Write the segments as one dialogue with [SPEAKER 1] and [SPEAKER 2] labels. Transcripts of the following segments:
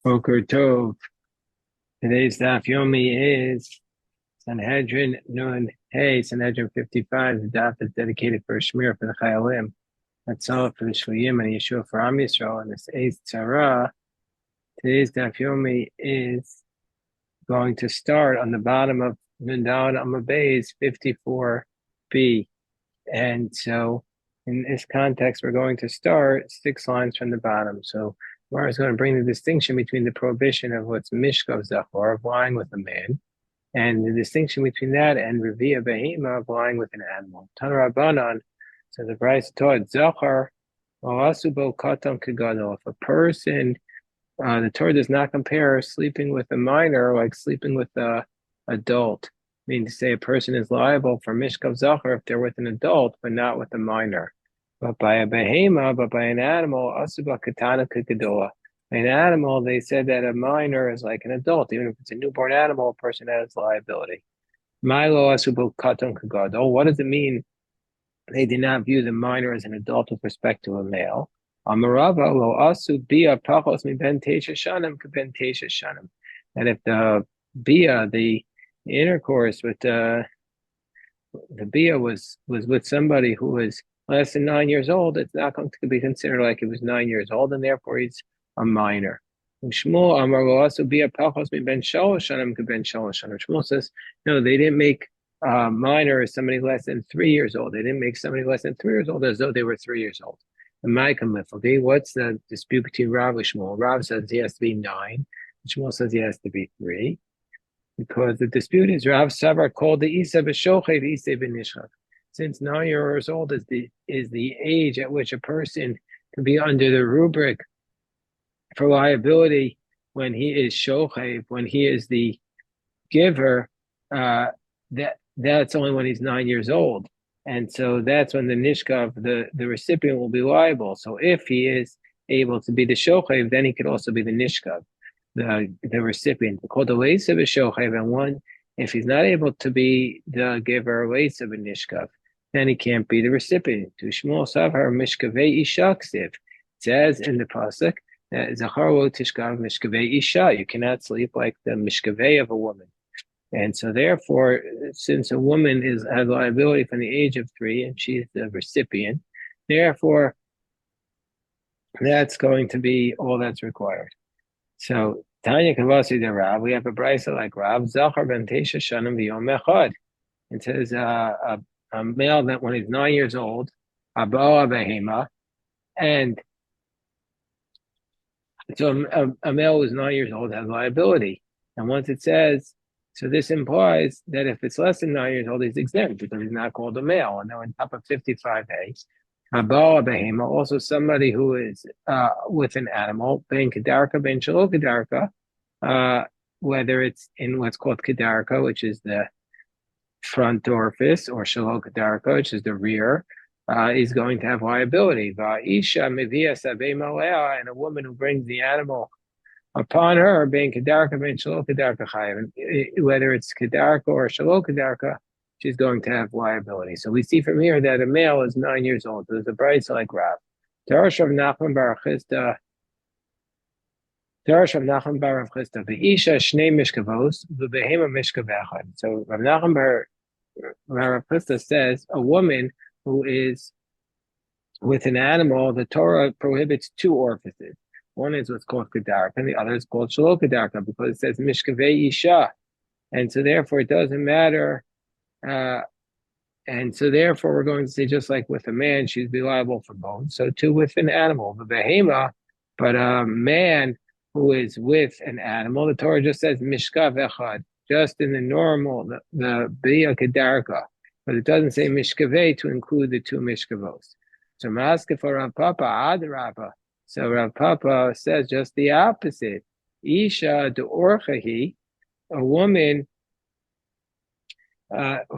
[SPEAKER 1] Boker Tov. Today's daf yomi is Sanhedrin Nun Hey, Sanhedrin 55. The daf is dedicated for a shmir for the Chayalim. That's all for the Shvuyim and Yeshua for Am Yisrael. And this Eiz Tzara. Today's daf yomi is going to start on the bottom of Nun Daled Amud Beis 54b. And so in this context, we're going to start 6 lines from the bottom. So Gemara is going to bring the distinction between the prohibition of what's mishkav zachor, of lying with a man, and the distinction between that and revia behema, of lying with an animal. Tan Rabbanan, so the Bryce taught zachor, asubo katam kegadol. If a person, the Torah does not compare sleeping with a minor like sleeping with a adult. Meaning to say a person is liable for mishkav zachor if they're with an adult, but not with a minor. But by a behema, but by an animal, asuba katana kikadola. An animal, they said that a minor is like an adult. Even if it's a newborn animal, a person has liability. Milo asuba katan kagadol. What does it mean? They did not view the minor as an adult with respect to a male. Amarava lo asu bia pachos mi ben teisha shanim ben teisha shanim. And if the bia, the intercourse with the bia was with somebody who was less than 9 years old, it's not going to be considered like it was 9 years old, and therefore he's a minor. Shmuel says, no, they didn't make minor as somebody less than 3 years old. They didn't make somebody less than 3 years old as though they were 3 years old. Okay, what's the dispute between Rav and Shmuel? Rav says he has to be 9, and Shmuel says he has to be 3. Because the dispute is Rav Savar called the Isa b'shochev Isa b'nishchav. Since 9 years old is the age at which a person can be under the rubric for liability when he is shochev, when he is the giver, that's only when he's 9 years old. And so that's when the nishkav, the recipient, will be liable. So if he is able to be the shochev, then he could also be the nishkav, the recipient. Called the leisa b'shochev, and one, if he's not able to be the giver, leisa b'nishkav, then he can't be the recipient. To Shmuel Savhar Mishkavei Isha Ksiv. It says in the pasuk that Zachar lo tishkav Mishkavei Isha. You cannot sleep like the Mishkavei of a woman. And so therefore, since a woman has liability from the age of 3 and she's the recipient, therefore that's going to be all that's required. So Tanya Kavasi de Rav, we have a brisa like Rav, Zachar ben Teisha Shanim v'yom echad. It says a male that when he's 9 years old, Aboa Behema, and so a male who's 9 years old has liability. And once it says, so this implies that if it's less than 9 years old, he's exempt because he's not called a male. And then on top of 55a, Aboa Behema, also somebody who is with an animal, Ben Kedarka, Ben Shalo Kedarka, whether it's in what's called Kedarka, which is the front orifice, or Shalo Kedarka, which is the rear, is going to have liability. Va'isha mevia sabei malea, and a woman who brings the animal upon her, being Kedarka, ben Shalo Kedarka chayav, whether it's Kedarka or Shalo Kedarka, she's going to have liability. So we see from here that a male is 9 years old. So there's a brayso like Rav. Darash of Nachman bar Chisda. Darash of Nachman bar Rav Chisda. V'isha shnei mishkavos, v'behema mishkav echad. So Rav Nachman bar Rav Chisda says a woman who is with an animal, the Torah prohibits 2 orifices. One is what's called Kedarka, and the other is called Shalo Kedarka, because it says Mishkavei Isha. And so therefore it doesn't matter. And so therefore we're going to say, just like with a man, she'd be liable for both. So too with an animal, the behema, but a man who is with an animal, the Torah just says Mishkav Echad, just in the normal, the Bia Kedarka. But it doesn't say Mishkavei to include the 2 Mishkavos. So Maska for Rav Papa, Adarabba. So Rav Papa says just the opposite. Isha de Orchahi, a woman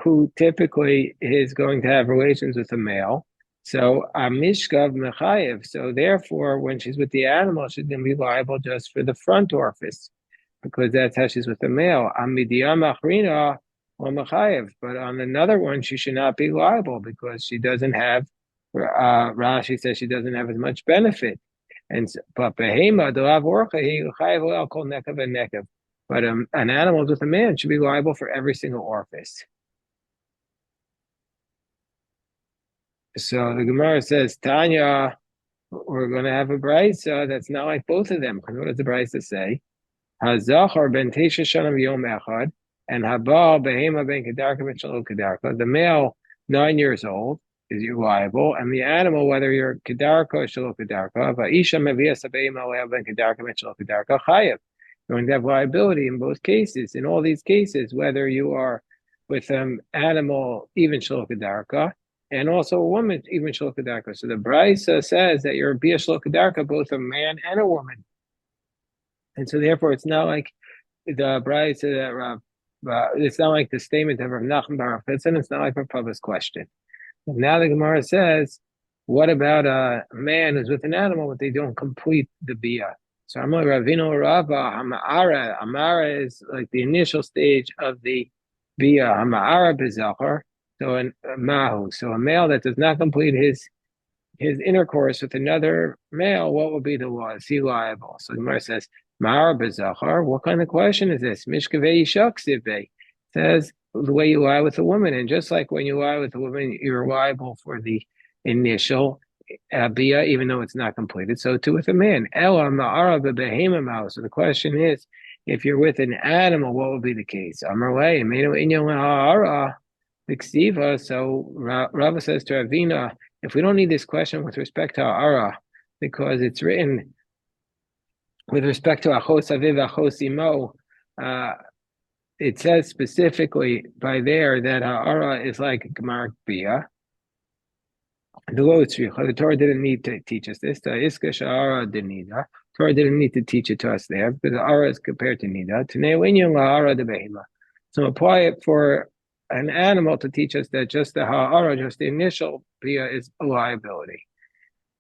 [SPEAKER 1] who typically is going to have relations with a male. So Mishkav Mechayev. So therefore, when she's with the animal, she's going to be liable just for the front orifice, because that's how she's with the male. Amidiyam Achrina or Mechayev. But on another one, she should not be liable because she doesn't have, Rashi says she doesn't have as much benefit. But behema delav orcha he chayav al kol nekav and nekav. But an animal with a man should be liable for every single orifice. So the Gemara says, Tanya, we're going to have a brisa that's not like both of them. Because what does the brisa say? Hazachar ben Tesha Shanam Yom Echad, and Habal Behema ben Kedarka ben Shalom Kedarka. The male, 9 years old, is you liable, and the animal, whether you're Kedarka or Shalom Kedarka, Va'isha Mevias Behema Leah ben Kedarka ben Shalom Kedarka Chayev. You're going to have liability in both cases. In all these cases, whether you are with an animal, even Shalom Kedarka, and also a woman, even Shalom Kedarka. So the Brisa says that you're Bia Shalom Kedarka, both a man and a woman. And so therefore, it's not like the Brisa that it's not like the statement of Rav Nachman bar Fitzin. It's not like Rav Pava's question. And now the Gemara says, what about a man who's with an animal, but they don't complete the bia? So I'm like Ravino Rava Hamara. Amara is like the initial stage of the bia. Hamara bezachar. So a mahu. So a male that does not complete his intercourse with another male, what would be the law? Is he liable? So the Gemara says, Mara bezachar. What kind of question is this? Mishkavei shaksivei says the way you lie with a woman, and just like when you lie with a woman, you're liable for the initial bia, even though it's not completed. So too with a man. Ela ma'ara b'behema. So the question is, if you're with an animal, what would be the case? Amarle menu inyan ha'ara l'ksiva. So Rava says to Ravina, if we don't need this question with respect to ha'ara, because it's written with respect to achos aviv, achos imo, it says specifically by there that ha'ara is like gemar bia. The Torah didn't need to teach us this. The iska sha'ara denida. Torah didn't need to teach it to us there because the ara is compared to nida. So apply it for an animal to teach us that just the ha'ara, just the initial bia, is a liability.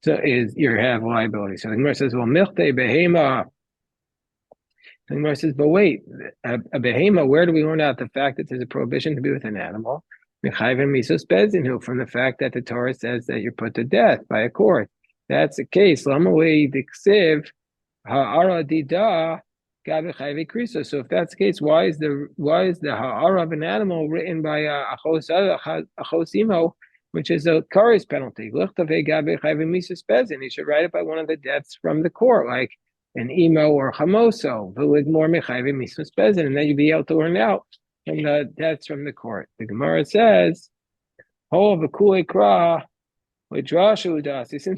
[SPEAKER 1] So you have liability. So the Gemara says, well, milchte behema. The Gemara says, but wait, a behema, where do we learn out the fact that there's a prohibition to be with an animal? From the fact that the Torah says that you're put to death by a court. That's the case. So if that's the case, why is the ha'ara of an animal written by achosimo, which is a kares penalty? He should write it by one of the deaths from the court, like an imo or chamoso, and then you'd be able to learn out from the deaths from the court. The Gemara says, since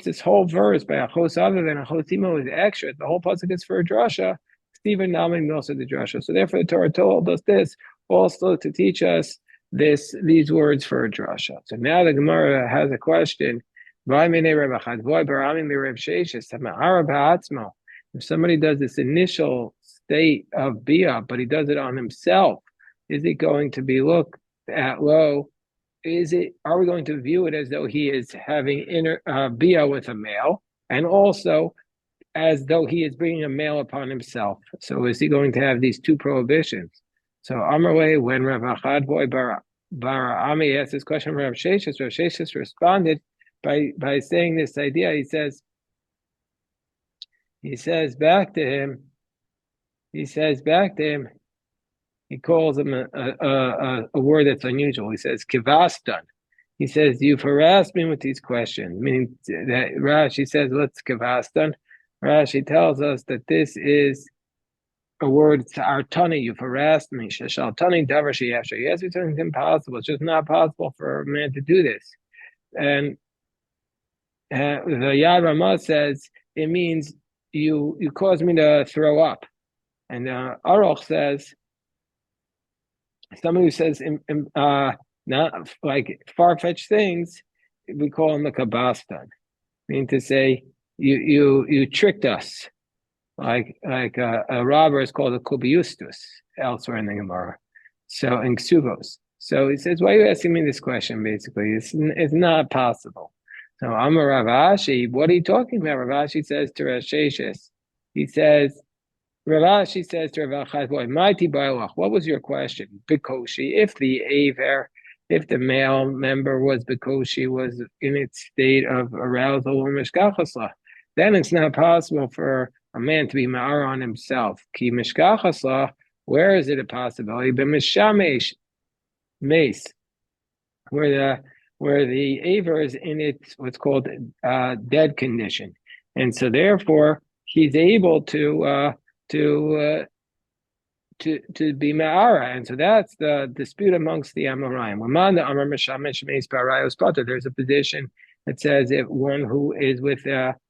[SPEAKER 1] this whole verse by achos other than achosimo is extra, the whole pasuk is for a drasha. Stephen Nami also the drasha. So therefore, the Torah told us this also to teach us these words for a drasha. So now the Gemara has a question. If somebody does this initial state of bia, but he does it on himself, is it going to be looked at low? Are we going to view it as though he is having bia with a male, and also as though he is bringing a male upon himself? So is he going to have these two prohibitions? So Amarle, when Rav Achad Boy Bar Ami asked this question, Rav Sheshis responded by saying this idea. He says back to him. He calls him a word that's unusual. He says, kivastan. He says, you've harassed me with these questions. Meaning that Rashi says, let's kivastan. Rashi tells us that this is a word, artani, you've harassed me. Shashaltani davar sheyasha. Yes, it's impossible. It's just not possible for a man to do this. And the Yad Ramah says, it means you caused me to throw up. And Aruch says, somebody who says not like far-fetched things, we call him a kabastan. Meaning to say you tricked us, like a robber is called a kubiustus elsewhere in the Gemara. So in Ksuvos. So he says, why are you asking me this question? Basically, it's not possible. So I'm a Rav Ashi. What are you talking about? Rav Ashi says to Rav Sheshis. He says, Rav Ashi says to Rav Achad, boy, mighty bailach, what was your question? Bekoshi, if the male member was bekoshi, was in its state of arousal or mishkachasla. then it's not possible for a man to be ma'ar on himself. Ki mishkachasla, where is it a possibility? B'mishamesh, mace, where the aver is in its what's called dead condition, and so therefore he's able to to be ma'ara, and so that's the dispute amongst the Amoraim. There's a position that says if one who is with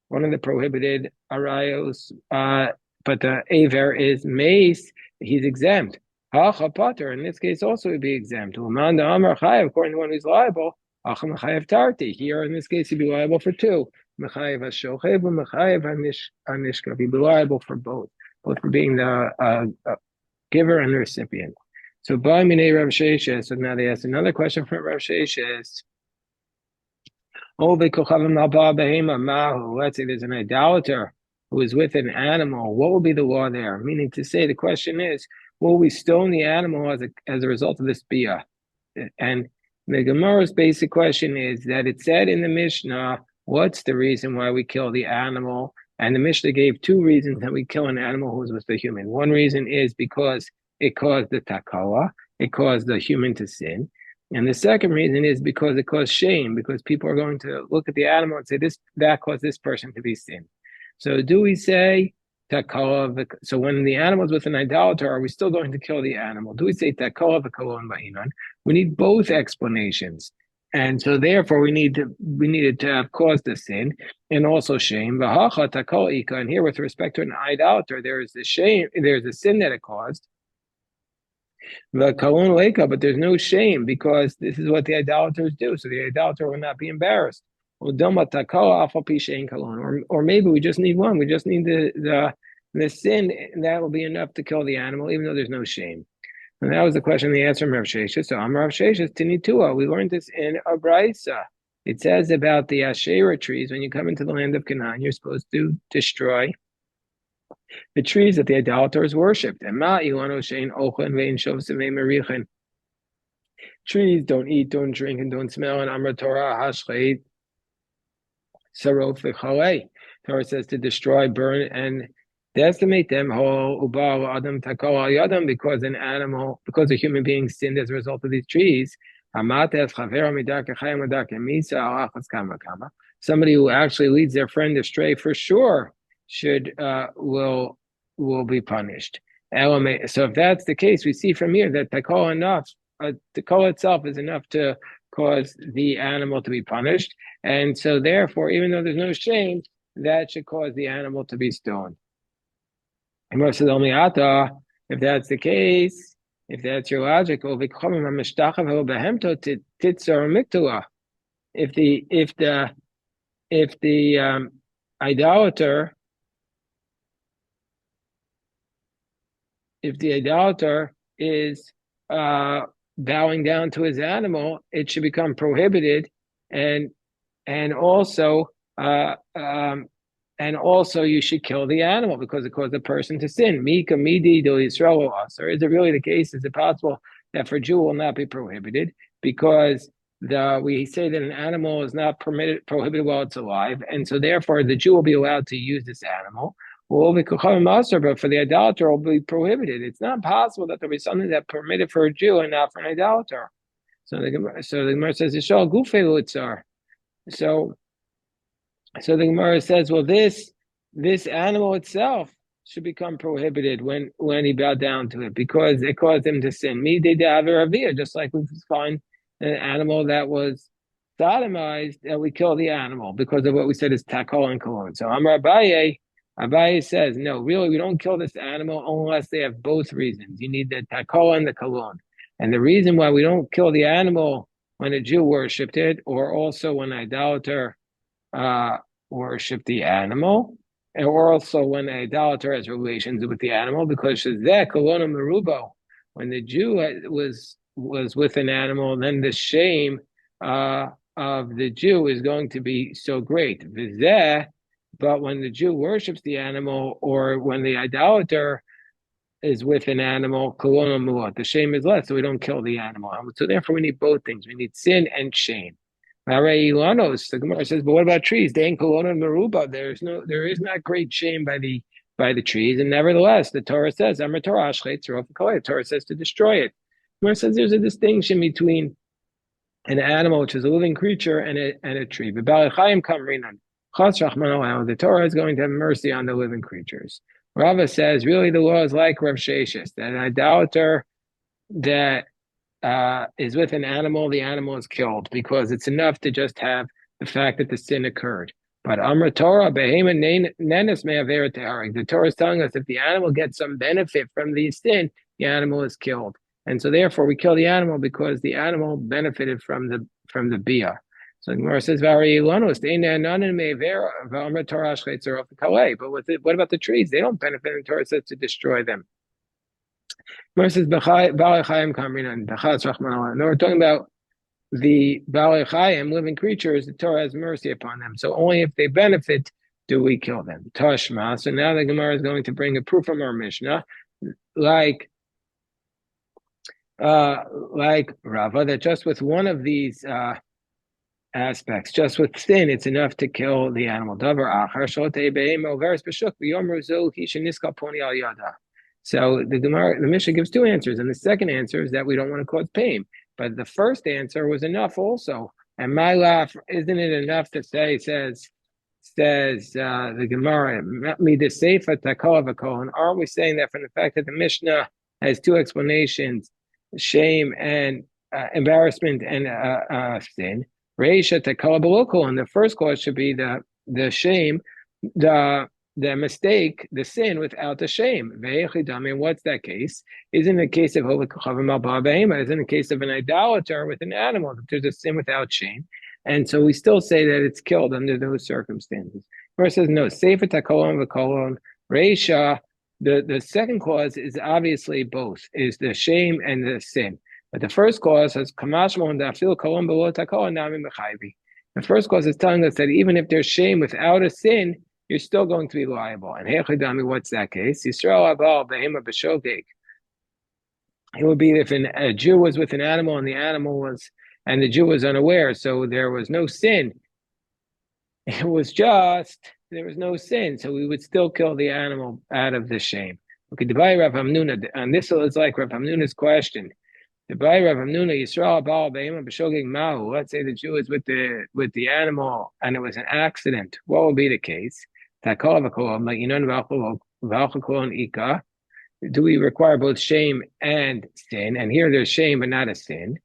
[SPEAKER 1] one of the prohibited arayos, but the aver is mace, he's exempt. Hacha pater, in this case, also would be exempt. According to one who's liable, tarti. Here, in this case, he'd be liable for two. Mechayev hashochev, mechayev hanishka. He'd be liable for both for being the giver and the recipient. So by Minei Rav Sheshes, so now they ask another question from Rav Sheshes. Let's say there's an idolater who is with an animal. What will be the law there? Meaning to say, the question is, will we stone the animal as a result of this bia? And the Gemara's basic question is that it said in the Mishnah, what's the reason why we kill the animal? And the Mishnah gave two reasons that we kill an animal who's with the human. One reason is because it caused the takawa, it caused the human to sin. And the second reason is because it caused shame, because people are going to look at the animal and say, that caused this person to be sinned. So do we say takawa? So when the animal is with an idolater, are we still going to kill the animal? Do we say takawa v'kolon ba'inan? We need both explanations. And so therefore we needed to have caused the sin and also shame. And here with respect to an idolater, there is the shame, there's a sin that it caused. But there's no shame because this is what the idolaters do. So the idolater will not be embarrassed. Or maybe we just need one. We just need the sin, and that will be enough to kill the animal, even though there's no shame. And that was the question, the answer from Rav Sheshes. So Rav Sheshes Tinitua. We learned this in a brisa. It says about the Asherah trees, when you come into the land of Canaan, you're supposed to destroy the trees that the idolaters worshipped. And trees don't eat, don't drink, and don't smell. And Amar Torah Hashchait Sarof v'Chalei. Torah says to destroy, burn, and decimate them whole because an animal, because a human being sinned as a result of these trees. Somebody who actually leads their friend astray for sure will be punished. So if that's the case, we see from here that takol itself is enough to cause the animal to be punished, and so therefore, even though there's no shame, that should cause the animal to be stoned. If that's the case, if that's your logic, if the idolater, if the idolater is bowing down to his animal, it should become prohibited, and also you should kill the animal because it caused the person to sin. Mika midi do Yisrael or is it really the case? Is it possible that for a Jew will not be prohibited because we say that an animal is not prohibited while it's alive, and so therefore the Jew will be allowed to use this animal. But for the idolater, it will be prohibited. It's not possible that there will be something that's permitted for a Jew and not for an idolater. So the Gemara says, "Yishal gufei lutzar." So the Gemara says, well, this animal itself should become prohibited when he bowed down to it because it caused him to sin. Just like we find an animal that was sodomized, that we kill the animal because of what we said is takol and kolon. So Amar Abaye says, no, really, we don't kill this animal unless they have both reasons. You need the takol and the kolon. And the reason why we don't kill the animal when a Jew worshipped it, or also when an idolater worship the animal, or also when the idolater has relations with the animal, because when the Jew was with an animal, then the shame of the Jew is going to be so great. But when the Jew worships the animal, or when the idolater is with an animal, the shame is less, so we don't kill the animal. So therefore we need both things. We need sin and shame. The Gemara says, but what about trees? They ain't kolona meruba. There is not great shame by the trees, and nevertheless, the Torah says, "Amar Torah ashchet tzaruf v'kolei." The Torah says to destroy it. The Gemara says there's a distinction between an animal, which is a living creature, and a tree. But Balachayim kamrinan. The Torah is going to have mercy on the living creatures. Rava says, really, the law is like Rav Sheshis, that an idolater that is with an animal, the animal is killed because it's enough to just have the fact that the sin occurred. But Amra Torah, Behema Nenes Me'averet Te'arig. The Torah is telling us if the animal gets some benefit from the sin, the animal is killed. And so therefore we kill the animal because the animal benefited from the bia. So the Gemara says, but what about the trees? They don't benefit, and the Torah says to destroy them. Gemara says, no, we're talking about the Balei Chayim, living creatures, the Torah has mercy upon them. So only if they benefit do we kill them. Tashma. So now the Gemara is going to bring a proof from our Mishnah, like Rava, that just with one of these aspects, just with sin, it's enough to kill the animal. So the Mishnah gives two answers, and the second answer is that we don't want to cause pain. But the first answer was enough also. And my laugh, isn't it enough to say, says the Gemara, me the Seifa Takal V'Kol, and aren't we saying that from the fact that the Mishnah has two explanations, shame and embarrassment and sin, Reisha Takal B'Lokol, and the first cause should be the shame, the mistake, the sin without the shame. And what's that case? Isn't it a case of isn't it a case of an idolater with an animal? There's a sin without shame. And so we still say that it's killed under those circumstances. First says no, Sefer Takolon V'Kolon, Reisha, the second cause is obviously both, is the shame and the sin. But the first cause is Kamashmo and Dafil Kolon Below Takolon Nami Mechayvi. The first cause is telling us that even if there's shame without a sin, you're still going to be liable. And Hechidami, what's that case? Yisrael Abal Behema B'Shogeg. It would be if a Jew was with an animal and the Jew was unaware, so there was no sin. It was just, there was no sin, so we would still kill the animal out of the shame. Okay, Debai Rav Hamnuna, and this is like Rav Hamnuna's question. Debai Rav Hamnuna, Yisrael Abal Behema B'Shogeg Mahu. Let's say the Jew is with the animal and it was an accident. What would be the case? Do we require both shame and sin? And here there's shame but not a sin.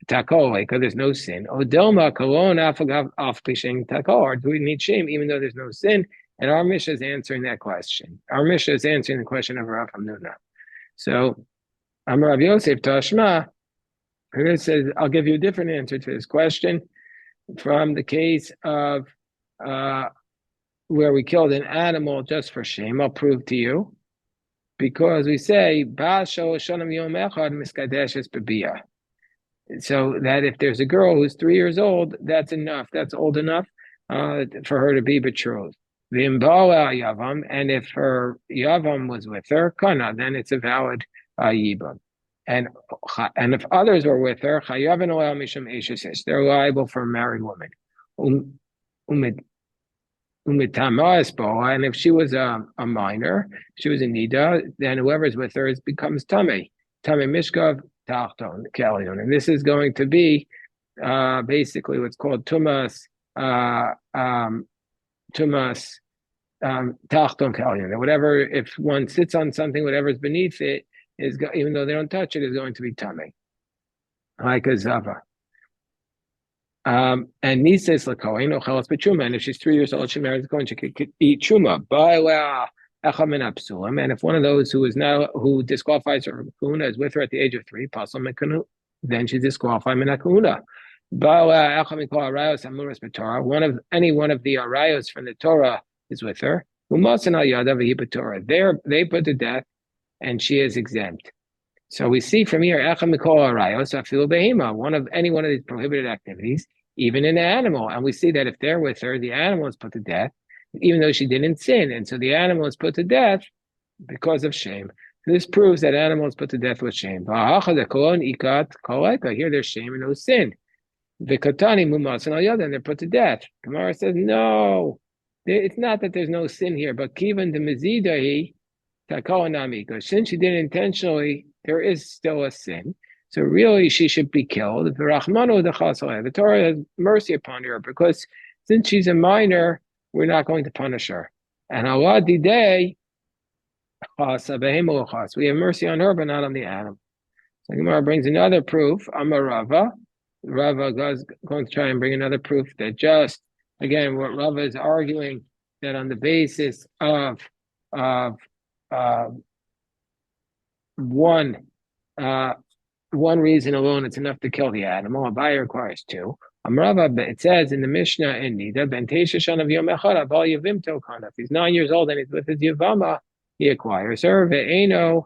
[SPEAKER 1] Because there's no sin. Or do we need shame even though there's no sin? And our Mishnah is answering that question. Our Mishnah is answering the question of Rav Hamnuna. So Amar Rav Yosef Tashma, it says, I'll give you a different answer to this question from the case of where we killed an animal just for shame. I'll prove to you. Because we say, so that if there's a girl who's 3 years old, that's enough. That's old enough for her to be betrothed. And if her yavam was with her, kana, then it's a valid yibam. And if others were with her, they're liable for a married woman. And if she was a minor, she was a nida, then whoever's with her becomes tame mishkav tachton kelion, and this is going to be basically what's called tumas tachton kelion. Whatever, if one sits on something, whatever's beneath it is, even though they don't touch it, is going to be tame, like a zava. And Nises Lakoin or Chalas B'Truma, and if she's 3 years old, she marries going, she could eat Truma. And if one of those who disqualifies her from Kuna is with her at the age of 3, then she's disqualified min Kuna. Any one of the arayos from the Torah is with her. There they put to death, and she is exempt. So we see from here, one of these prohibited activities, even in an animal. And we see that if they're with her, the animal is put to death, even though she didn't sin. And so the animal is put to death because of shame. So this proves that animals put to death with shame. Here there's shame and no sin. The Katani Mumas and Al and they're put to death. Gemara says, no, it's not that there's no sin here, but Kivan the Mizidahi Takoanami, because since she did it intentionally, there is still a sin. So really she should be killed. The Torah has mercy upon her because since she's a minor, we're not going to punish her. And Allah Didei, we have mercy on her, but not on the animal. So Gemara brings another proof. Rava. Rava goes going to try and bring another proof that just again what Rava is arguing that on the basis of one reason alone it's enough to kill the animal. A buyer requires two. Rava, it says in the Mishnah in Nida, Ben Tesha Shan of Yom Echad, Abal Yavim Tokan. If he's 9 years old and he's with his Yavama, he acquires her. Ve'eno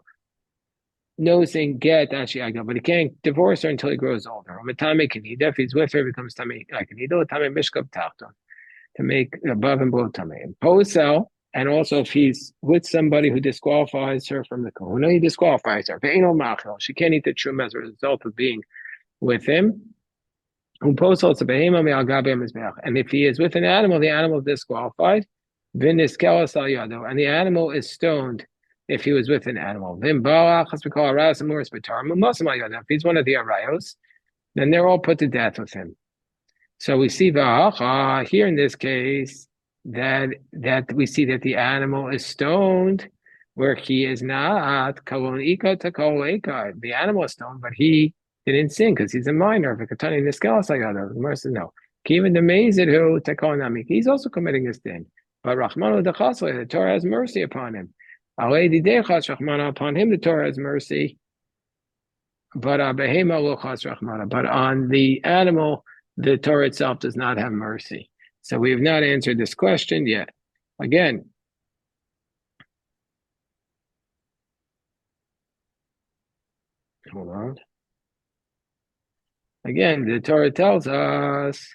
[SPEAKER 1] nosing get Ashiaga, but he can't divorce her until he grows older. If he's with her, he becomes Tame Kanida, Tame Mishkab Tachton, to make above and below Tame. Posel, and also if he's with somebody who disqualifies her from the Kahuna, he disqualifies her. Ve'eno Machel, she can't eat the Truma as a result of being with him. And if he is with an animal, the animal is disqualified. And the animal is stoned if he was with an animal. If he's one of the arayos, then they're all put to death with him. So we see here in this case that we see that the animal is stoned where he is not. The animal is stoned, but he didn't sin because he's a minor. Gemara says no. He's also committing a sin. But the Torah has mercy upon him. Upon him, the Torah has mercy. But on the animal, the Torah itself does not have mercy. So we have not answered this question yet. Again, hold on. Again, the Torah tells us,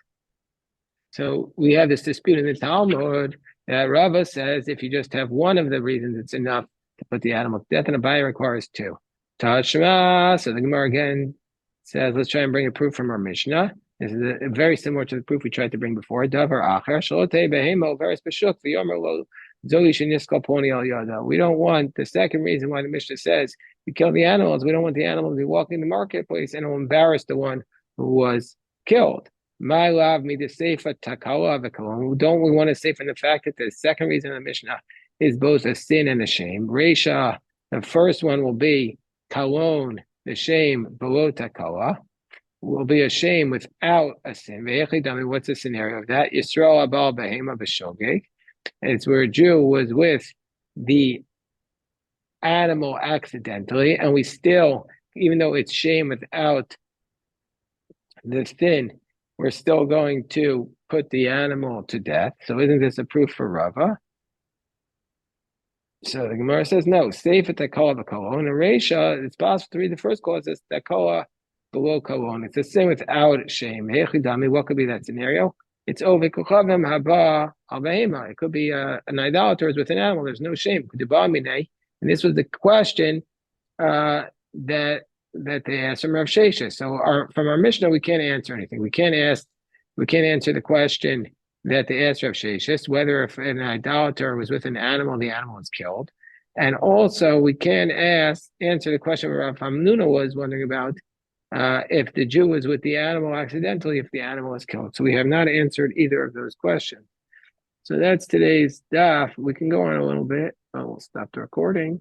[SPEAKER 1] so we have this dispute in the Talmud that Rava says if you just have one of the reasons, it's enough to put the animal to death, and a buyer requires two. Tashma, so the Gemara again says, let's try and bring a proof from our Mishnah. This is very similar to the proof we tried to bring before. Davar acher, shalote behemo, veris b'shuk, v'yomer lo, zoli sheniskal poni al yada. We don't want, the second reason why the Mishnah says you kill the animals, we don't want the animal to be walking the marketplace and it will embarrass the one who was killed. My love me the seifa takala v'kalon. Don't we want to say from the fact that the second reason of the Mishnah is both a sin and a shame? Reisha, the first one will be kalon, the shame below takala, will be a shame without a sin. What's the scenario of that? Yisrael abal behema b'shogeg. It's where a Jew was with the animal accidentally, and we still, even though it's shame without the sin, we're still going to put the animal to death. So isn't this a proof for Rava? So the Gemara says no. Safe at Takola v'kolon. In Reisha, it's possible to read the first clause as Takola below kolon. It's a sin without shame. What could be that scenario? It's ovekuchavim haba al. It could be an idolater is with an animal. There's no shame. And this was the question that they asked from Rav Sheshes. So from our Mishnah, we can't answer anything. We can't answer the question that they asked Rav Sheshes, whether if an idolater was with an animal, the animal is killed. And also we can't answer the question Rav Hamnuna was wondering about, if the Jew was with the animal accidentally, if the animal is killed. So we have not answered either of those questions. So that's today's daf. We can go on a little bit, but we'll stop the recording.